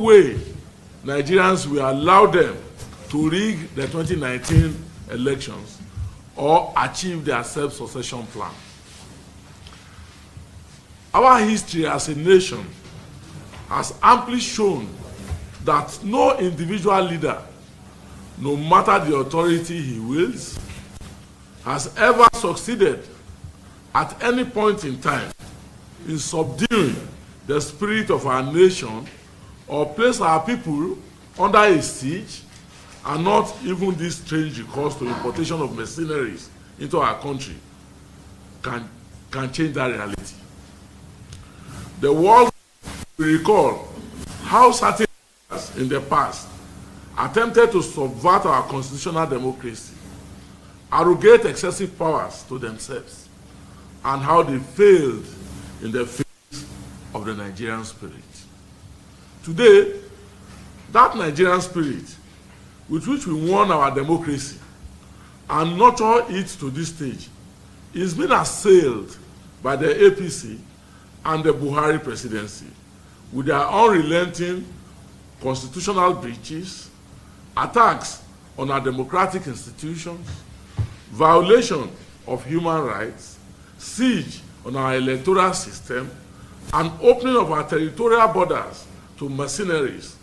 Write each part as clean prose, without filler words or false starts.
way Nigerians will allow them to rig the 2019 elections or achieve their self-succession plan. Our history as a nation has amply shown that no individual leader, no matter the authority he wields, has ever succeeded at any point in time in subduing the spirit of our nation or place our people under a siege, and not even this strange recourse to importation of mercenaries into our country can change that reality. The world will recall how certain leaders in the past attempted to subvert our constitutional democracy, arrogate excessive powers to themselves, and how they failed in the face of the Nigerian spirit. Today, that Nigerian spirit with which we won our democracy and nurture it to this stage is being assailed by the APC and the Buhari presidency with their unrelenting constitutional breaches, attacks on our democratic institutions, violation of human rights, siege on our electoral system, and opening of our territorial borders to mercenaries,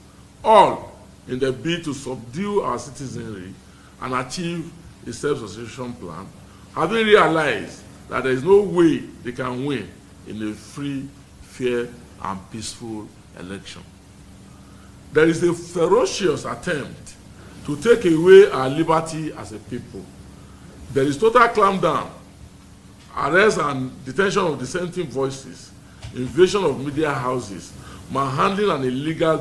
all in the bid to subdue our citizenry and achieve a self-succession plan, having realized that there is no way they can win in a free, fair, and peaceful election. There is a ferocious attempt to take away our liberty as a people. There is total clampdown, arrest and detention of dissenting voices, invasion of media houses, manhandling and illegal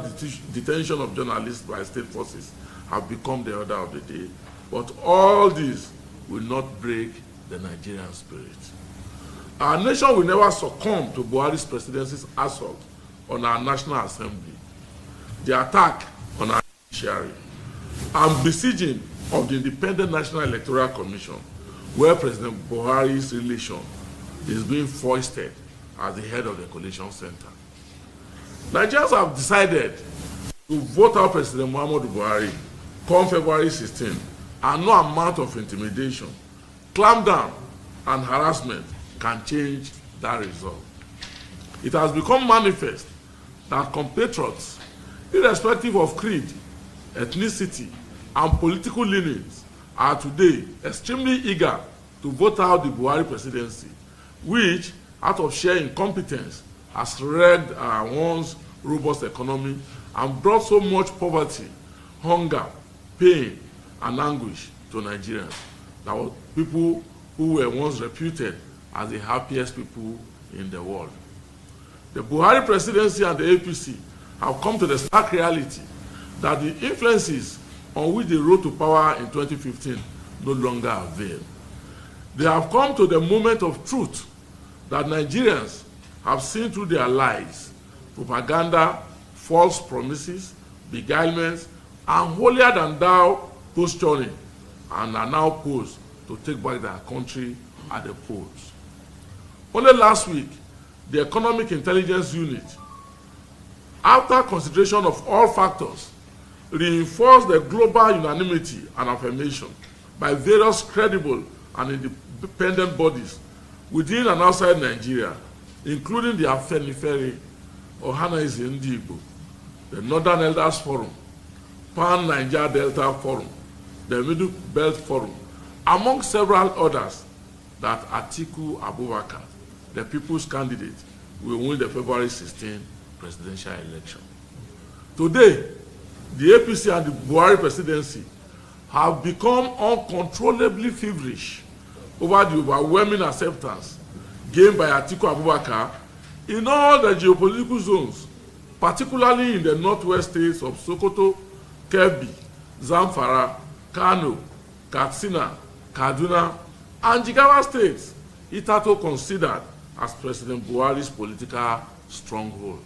detention of journalists by state forces have become the order of the day. But all this will not break the Nigerian spirit. Our nation will never succumb to Buhari's presidency's assault on our National Assembly, the attack on our judiciary, and besieging of the Independent National Electoral Commission, where President Buhari's relation is being foisted as the head of the coalition center. Nigerians have decided to vote out President Muhammadu Buhari come February 16, and no amount of intimidation, clampdown, and harassment can change that result. It has become manifest that compatriots, irrespective of creed, ethnicity, and political leanings, are today extremely eager to vote out the Buhari presidency, which, out of sheer incompetence, has wrecked our once robust economy and brought so much poverty, hunger, pain, and anguish to Nigerians. That were people who were once reputed as the happiest people in the world. The Buhari presidency and the APC have come to the stark reality that the influences on which they rose to power in 2015 no longer avail. They have come to the moment of truth that Nigerians have seen through their lies, propaganda, false promises, beguilements, and holier-than-thou posturing, and are now posed to take back their country at the polls. Only last week, the Economic Intelligence Unit, after consideration of all factors, reinforced the global unanimity and affirmation by various credible and independent bodies within and outside Nigeria, including the Afenifere, Ohanaeze Ndigbo, the Northern Elders Forum, Pan-Niger Delta Forum, the Middle Belt Forum, among several others, that Atiku Abubakar, the people's candidate, will win the February 16 presidential election. Today, the APC and the Buhari presidency have become uncontrollably feverish over the overwhelming acceptance gained by Atiku Abubakar in all the geopolitical zones, particularly in the northwest states of Sokoto, Kebbi, Zamfara, Kano, Katsina, Kaduna, and Jigawa states, hitherto considered as President Buhari's political stronghold.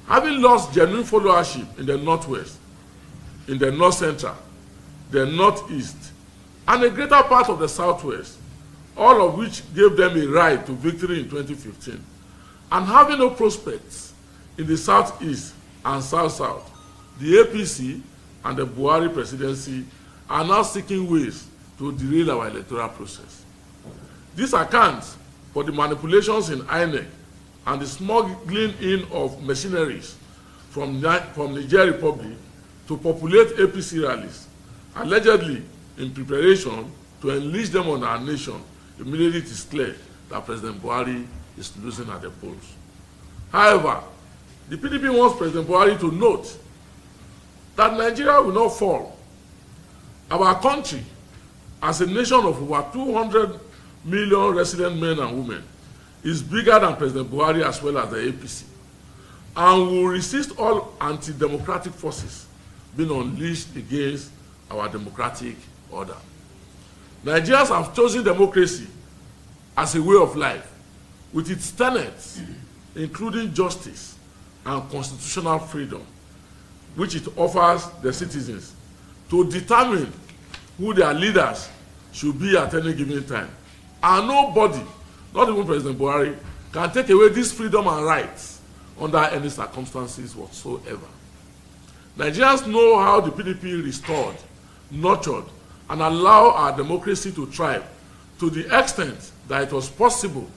Having lost genuine followership in the northwest, in the north central, the northeast, and a greater part of the southwest, all of which gave them a ride to victory in 2015, and having no prospects in the southeast and South-South, the APC and the Buhari presidency are now seeking ways to derail our electoral process. This accounts for the manipulations in INEC and the smuggling in of machineries from Niger Republic to populate APC rallies, allegedly in preparation to unleash them on our nation immediately it is clear that President Buhari is losing at the polls. However, the PDP wants President Buhari to note that Nigeria will not fall. Our country, as a nation of over 200 million resident men and women, is bigger than President Buhari as well as the APC, and will resist all anti-democratic forces being unleashed against our democratic order. Nigerians have chosen democracy as a way of life, with its tenets, including justice and constitutional freedom, which it offers the citizens to determine who their leaders should be at any given time. And nobody, not even President Buhari, can take away this freedom and rights under any circumstances whatsoever. Nigerians know how the PDP restored, nurtured, and allowed our democracy to thrive to the extent that it was possible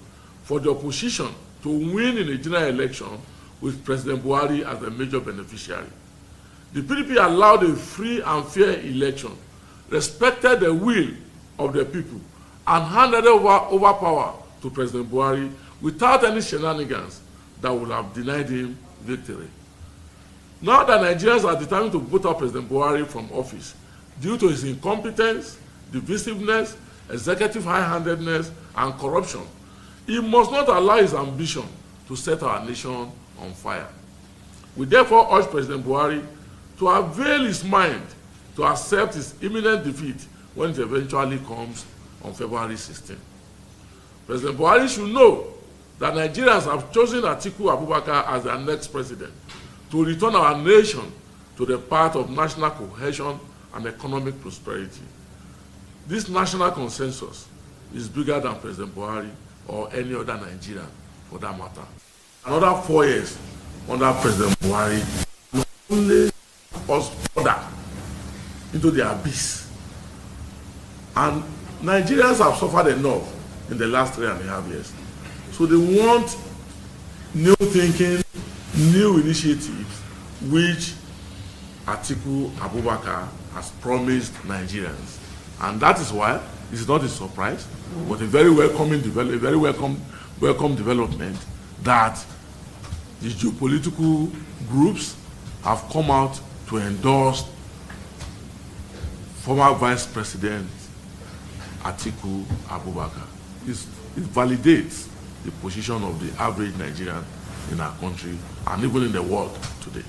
for the opposition to win in a general election with President Buhari as the major beneficiary. The PDP allowed a free and fair election, respected the will of the people, and handed over power to President Buhari without any shenanigans that would have denied him victory. Now that Nigerians are determined to put out President Buhari from office due to his incompetence, divisiveness, executive high-handedness, and corruption, he must not allow his ambition to set our nation on fire. We therefore urge President Buhari to avail his mind to accept his imminent defeat when it eventually comes on February 16. President Buhari should know that Nigerians have chosen Atiku Abubakar as their next president to return our nation to the path of national cohesion and economic prosperity. This national consensus is bigger than President Buhari or any other Nigerian for that matter. Another 4 years under President Buhari will only us further into the abyss. And Nigerians have suffered enough in the last 3.5 years. So they want new thinking, new initiatives, which Atiku Abubakar has promised Nigerians. And that is why it's not a surprise, but a very welcome development that the geopolitical groups have come out to endorse former Vice President Atiku Abubakar. It validates the position of the average Nigerian in our country and even in the world today.